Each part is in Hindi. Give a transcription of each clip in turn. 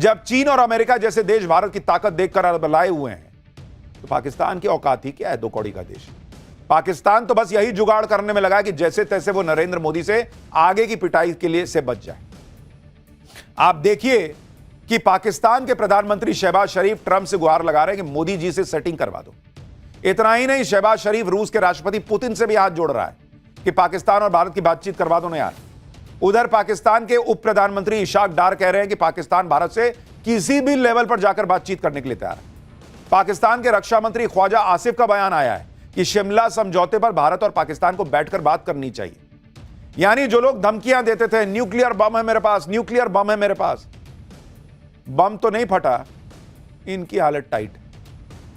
जब चीन और अमेरिका जैसे देश भारत की ताकत देखकर बलाए हुए हैं, तो पाकिस्तान की औकात ही क्या है, दो कौड़ी का देश। पाकिस्तान तो बस यही जुगाड़ करने में लगा है कि जैसे तैसे वो नरेंद्र मोदी से आगे की पिटाई के लिए से बच जाए। आप देखिए कि पाकिस्तान के प्रधानमंत्री शहबाज शरीफ ट्रंप से गुहार लगा रहे हैं कि मोदी जी से सेटिंग करवा दो। इतना ही नहीं, शहबाज शरीफ रूस के राष्ट्रपति पुतिन से भी हाथ जोड़ रहा है कि पाकिस्तान और भारत की बातचीत करवा दो ना यार। उधर पाकिस्तान के उप प्रधानमंत्री इशाक डार कह रहे हैं कि पाकिस्तान भारत से किसी भी लेवल पर जाकर बातचीत करने के लिए तैयार है। पाकिस्तान के रक्षा मंत्री ख्वाजा आसिफ का बयान आया है कि शिमला समझौते पर भारत और पाकिस्तान को बैठकर बात करनी चाहिए। यानी जो लोग धमकियां देते थे, न्यूक्लियर बम है मेरे पास, न्यूक्लियर बम है मेरे पास, बम तो नहीं फटा, इनकी हालत टाइट।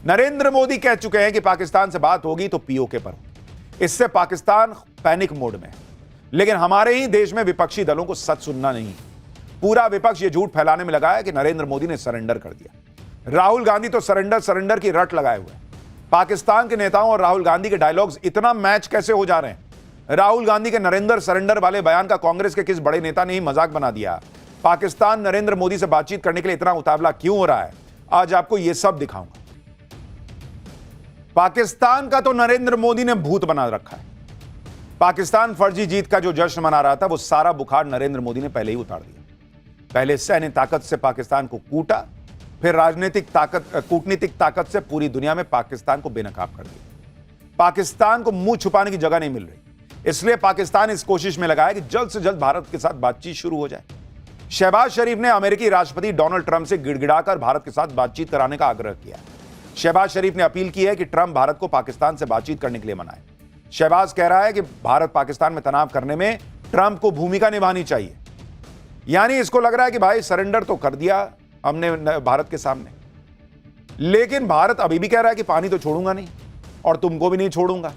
नरेंद्र मोदी कह चुके हैं कि पाकिस्तान से बात होगी तो पीओके पर होगी। इससे पाकिस्तान पैनिक मोड में है। लेकिन हमारे ही देश में विपक्षी दलों को सच सुनना नहीं, पूरा विपक्ष ये झूठ फैलाने में लगा है कि नरेंद्र मोदी ने सरेंडर कर दिया। राहुल गांधी तो सरेंडर की रट लगाए हुए हैं। पाकिस्तान के नेताओं और राहुल गांधी के डायलॉग्स इतना मैच कैसे हो जा रहे हैं। राहुल गांधी के नरेंद्र सरेंडर वाले बयान का कांग्रेस के किस बड़े नेता ने ही मजाक बना दिया। पाकिस्तान नरेंद्र मोदी से बातचीत करने के लिए इतना उतावला क्यों हो रहा है, आज आपको यह सब दिखाऊंगा। पाकिस्तान का तो नरेंद्र मोदी ने भूत बना रखा है। पाकिस्तान फर्जी जीत का जो जश्न मना रहा था, वो सारा बुखार नरेंद्र मोदी ने पहले ही उतार दिया। पहले सैन्य ताकत से पाकिस्तान को कूटा, फिर कूटनीतिक ताकत से पूरी दुनिया में पाकिस्तान को बेनकाब कर दिया। पाकिस्तान को मुंह छुपाने की जगह नहीं मिल रही, इसलिए पाकिस्तान इस कोशिश में लगा है कि जल्द से जल्द भारत के साथ बातचीत शुरू हो जाए। शहबाज शरीफ ने अमेरिकी राष्ट्रपति डोनाल्ड ट्रंप से गिड़गिड़ाकर भारत के साथ बातचीत कराने का आग्रह किया। शहबाज शरीफ ने अपील की है कि ट्रंप भारत को पाकिस्तान से बातचीत करने के लिए मनाए। शहबाज कह रहा है कि भारत पाकिस्तान में तनाव करने में ट्रंप को भूमिका निभानी चाहिए। यानी इसको लग रहा है कि भाई सरेंडर तो कर दिया हमने भारत के सामने, लेकिन भारत अभी भी कह रहा है कि पानी तो छोड़ूंगा नहीं और तुमको भी नहीं छोड़ूंगा।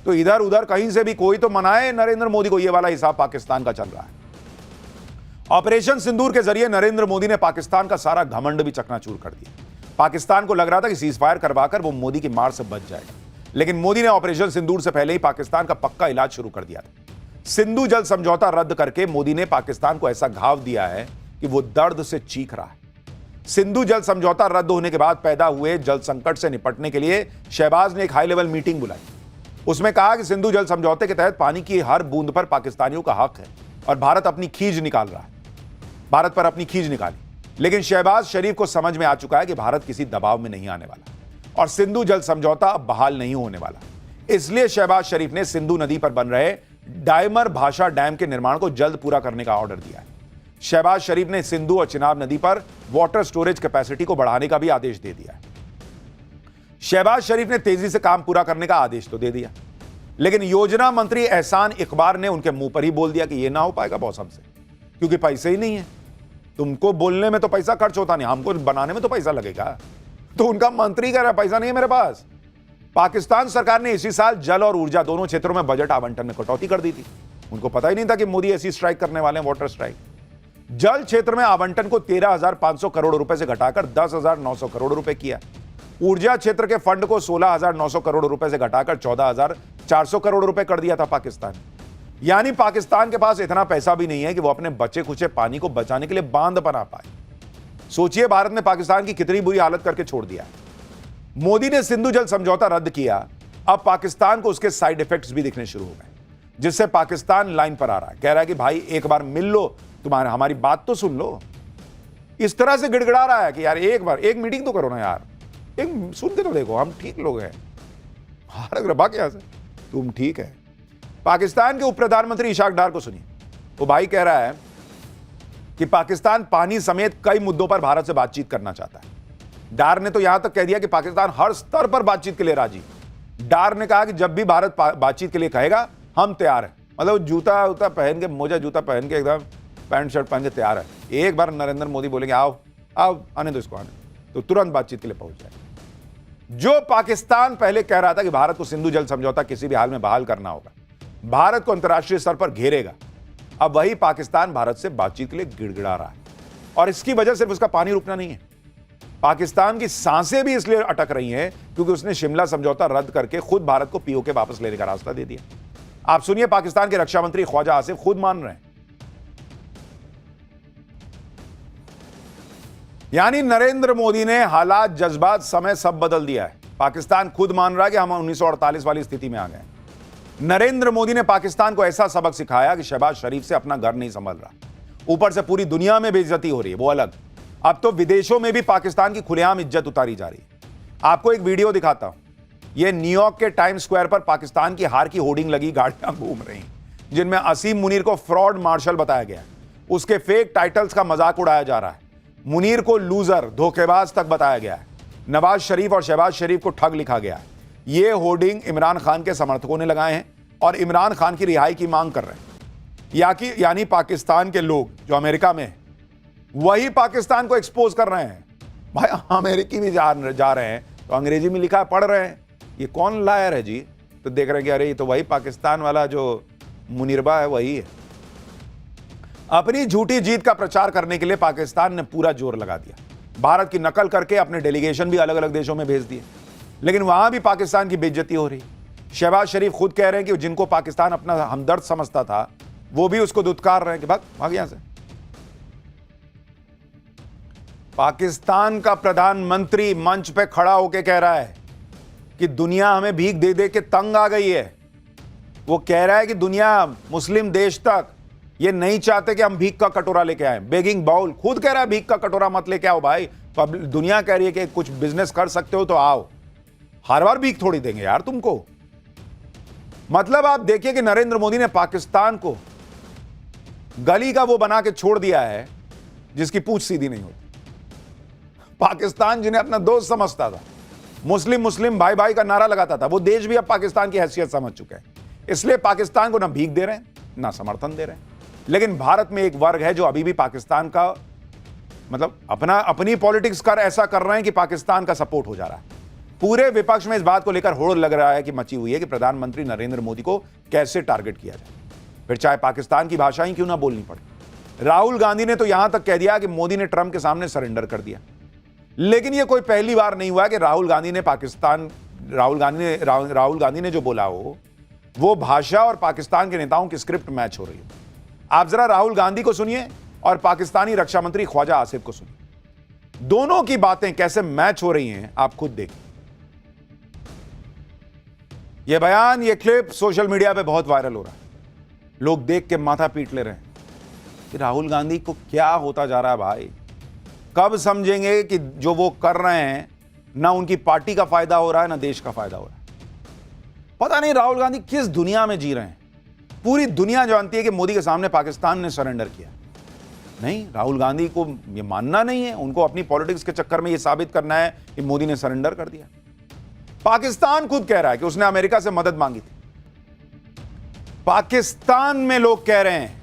तो इधर उधर कहीं से भी कोई तो मनाए नरेंद्र मोदी को, यह वाला हिसाब पाकिस्तान का चल रहा है। ऑपरेशन सिंदूर के जरिए नरेंद्र मोदी ने पाकिस्तान का सारा घमंड भी चकनाचूर कर दिया। पाकिस्तान को लग रहा था कि सीज फायर करवाकर वो मोदी की मार से बच जाएगा, लेकिन मोदी ने ऑपरेशन सिंदूर से पहले ही पाकिस्तान का पक्का इलाज शुरू कर दिया था। सिंधु जल समझौता रद्द करके मोदी ने पाकिस्तान को ऐसा घाव दिया है कि वो दर्द से चीख रहा है। सिंधु जल समझौता रद्द होने के बाद पैदा हुए जल संकट से निपटने के लिए शहबाज ने एक हाई लेवल मीटिंग बुलाई। उसमें कहा कि सिंधु जल समझौते के तहत पानी की हर बूंद पर पाकिस्तानियों का हक है और भारत अपनी खींच निकाल रहा है, भारत पर अपनी खींच निकाली। लेकिन शहबाज शरीफ को समझ में आ चुका है कि भारत किसी दबाव में नहीं आने वाला और सिंधु जल समझौता अब बहाल नहीं होने वाला। इसलिए शहबाज शरीफ ने सिंधु नदी पर बन रहे डायमर भाषा डैम के निर्माण को जल्द पूरा करने का ऑर्डर दिया है। शहबाज शरीफ ने सिंधु और चिनाब नदी पर वाटर स्टोरेज कैपेसिटी को बढ़ाने का भी आदेश दे दिया है। शहबाज शरीफ ने तेजी से काम पूरा करने का आदेश तो दे दिया, लेकिन योजना मंत्री एहसान इकबार ने उनके मुंह पर ही बोल दिया कि यह ना हो पाएगा बॉस हमसे, क्योंकि पैसे ही नहीं है। तुमको बोलने में तो पैसा खर्च होता नहीं, हमको बनाने में तो पैसा लगेगा। तो उनका मंत्री कह रहा है पैसा नहीं है मेरे पास। पाकिस्तान सरकार ने इसी साल जल और ऊर्जा दोनों क्षेत्रों में बजट आवंटन में कटौती कर दी थी। उनको पता ही नहीं था कि मोदी ऐसी स्ट्राइक करने वाले हैं, वाटर स्ट्राइक। जल क्षेत्र में आवंटन को 13,500 करोड़ रुपए से घटाकर 10,900 करोड़ रुपए किया। ऊर्जा क्षेत्र के फंड को 16,900 करोड़ रुपए से घटाकर 14,400 करोड़ रुपए कर दिया था पाकिस्तान। यानी पाकिस्तान के पास इतना पैसा भी नहीं है कि वो अपने बचे खुचे पानी को बचाने के लिए बांध बना पाए। सोचिए भारत ने पाकिस्तान की कितनी बुरी हालत करके छोड़ दिया। मोदी ने सिंधु जल समझौता रद्द किया, अब पाकिस्तान को उसके साइड इफेक्ट्स भी दिखने शुरू हो गए, जिससे पाकिस्तान लाइन पर आ रहा है, कह रहा है कि भाई एक बार मिल लो, तुम्हारे हमारी बात तो सुन लो। इस तरह से गिड़गिड़ा रहा है कि यार एक बार एक मीटिंग तो करो ना यार, एक सुन के तो देखो, हम ठीक लोग हैं, यहां से तुम ठीक है। पाकिस्तान के उप प्रधानमंत्री इशाक डार को सुनिए, वो भाई कह रहा है कि पाकिस्तान पानी समेत कई मुद्दों पर भारत से बातचीत करना चाहता है। डार ने तो यहां तक कह दिया कि पाकिस्तान हर स्तर पर बातचीत के लिए राजी। डार ने कहा कि जब भी भारत बातचीत के लिए कहेगा हम तैयार हैं। मतलब जूता उता पहन के, मोजा जूता पहन के, एकदम पैंट शर्ट पहन के तैयार है। एक बार नरेंद्र मोदी बोलेंगे आओ आओ आने दो इसको, आने, तो तुरंत बातचीत के लिए पहुंच जाए। जो पाकिस्तान पहले कह रहा था कि भारत को सिंधु जल समझौता किसी भी हाल में बहाल करना होगा, भारत को अंतर्राष्ट्रीय स्तर पर घेरेगा, अब वही पाकिस्तान भारत से बातचीत के लिए गिड़गिड़ा रहा है। और इसकी वजह सिर्फ उसका पानी रुकना नहीं है, पाकिस्तान की सांसें भी इसलिए अटक रही हैं क्योंकि उसने शिमला समझौता रद्द करके खुद भारत को पीओके वापस लेने का रास्ता दे दिया। आप सुनिए, पाकिस्तान के रक्षा मंत्री ख्वाजा आसिफ खुद मान रहे हैं। यानी नरेंद्र मोदी ने हालात, जज्बात, समय सब बदल दिया है। पाकिस्तान खुद मान रहा है कि हम 1948 वाली स्थिति में आ गए। नरेंद्र मोदी ने पाकिस्तान को ऐसा सबक सिखाया कि शहबाज शरीफ से अपना घर नहीं संभल रहा, ऊपर से पूरी दुनिया में बेइज्जती हो रही है, वो अलग। अब तो विदेशों में भी पाकिस्तान की खुलेआम इज्जत उतारी जा रही है। आपको एक वीडियो दिखाता हूं। यह न्यूयॉर्क के टाइम स्क्वायर पर पाकिस्तान की हार की होर्डिंग लगी गाड़ियां घूम रही हैं, जिनमें असीम मुनीर को फ्रॉड मार्शल बताया गया है। उसके फेक टाइटल्स का मजाक उड़ाया जा रहा है। मुनीर को लूजर, धोखेबाज तक बताया गया है। नवाज शरीफ और शहबाज शरीफ को ठग लिखा गया है। ये होर्डिंग इमरान खान के समर्थकों ने लगाए हैं और इमरान खान की रिहाई की मांग कर रहे हैं। यानी पाकिस्तान के लोग जो अमेरिका में हैं, वही पाकिस्तान को एक्सपोज कर रहे हैं। भाई अमेरिकी भी जा रहे हैं तो अंग्रेजी में लिखा है, पढ़ रहे हैं, ये कौन लायर है जी? तो देख रहे हैं कि अरे ये तो वही पाकिस्तान वाला जो मुनीरबा है वही है। अपनी झूठी जीत का प्रचार करने के लिए पाकिस्तान ने पूरा जोर लगा दिया। भारत की नकल करके अपने डेलीगेशन भी अलग अलग देशों में भेज दिए, लेकिन वहां भी पाकिस्तान की बेइज्जती हो रही। शहबाज शरीफ खुद कह रहे हैं कि जिनको पाकिस्तान अपना हमदर्द समझता था वो भी उसको दुत्कार रहे हैं कि भाग यहां से। पाकिस्तान का प्रधानमंत्री मंच पे खड़ा होकर कह रहा है कि दुनिया हमें भीख दे दे के तंग आ गई है। वो कह रहा है कि दुनिया, मुस्लिम देश तक ये नहीं चाहते कि हम भीख का कटोरा लेके आए। बेगिंग बाउल खुद कह रहा है भीख का कटोरा मत लेके आओ भाई। दुनिया कह रही है कि कुछ बिजनेस कर सकते हो तो आओ, हर बार भीख थोड़ी देंगे यार तुमको। मतलब आप देखिए कि नरेंद्र मोदी ने पाकिस्तान को गली का वो बना के छोड़ दिया है जिसकी पूंछ सीधी नहीं होती। पाकिस्तान जिन्हें अपना दोस्त समझता था, मुस्लिम मुस्लिम भाई भाई का नारा लगाता था, वो देश भी अब पाकिस्तान की हैसियत समझ चुके हैं। इसलिए पाकिस्तान को ना भीख दे रहे हैं ना समर्थन दे रहे हैं। लेकिन भारत में एक वर्ग है जो अभी भी पाकिस्तान का मतलब अपनी पॉलिटिक्स ऐसा कर रहे हैं कि पाकिस्तान का सपोर्ट हो जा रहा है। पूरे विपक्ष में इस बात को लेकर होड़ लग रहा है कि मची हुई है कि प्रधानमंत्री नरेंद्र मोदी को कैसे टारगेट किया जाए, फिर चाहे पाकिस्तान की भाषा ही क्यों ना बोलनी पड़े। राहुल गांधी ने तो यहां तक कह दिया कि मोदी ने ट्रंप के सामने सरेंडर कर दिया। लेकिन यह कोई पहली बार नहीं हुआ कि राहुल गांधी ने जो बोला हो वो भाषा और पाकिस्तान के नेताओं की स्क्रिप्ट मैच हो रही है। आप जरा राहुल गांधी को सुनिए और पाकिस्तानी रक्षा मंत्री ख्वाजा आसिफ को सुनिए, दोनों की बातें कैसे मैच हो रही हैं आप खुद देखिए। यह बयान, यह क्लिप सोशल मीडिया पे बहुत वायरल हो रहा है। लोग देख के माथा पीट ले रहे हैं कि राहुल गांधी को क्या होता जा रहा है भाई। कब समझेंगे कि जो वो कर रहे हैं ना उनकी पार्टी का फायदा हो रहा है ना देश का फायदा हो रहा है। पता नहीं राहुल गांधी किस दुनिया में जी रहे हैं। पूरी दुनिया जानती है कि मोदी के सामने पाकिस्तान ने सरेंडर किया। नहीं, राहुल गांधी को यह मानना नहीं है, उनको अपनी पॉलिटिक्स के चक्कर में यह साबित करना है कि मोदी ने सरेंडर कर दिया। पाकिस्तान खुद कह रहा है कि उसने अमेरिका से मदद मांगी थी। पाकिस्तान में लोग कह रहे हैं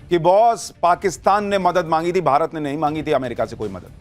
कि बॉस पाकिस्तान ने मदद मांगी थी, भारत ने नहीं मांगी थी अमेरिका से कोई मदद।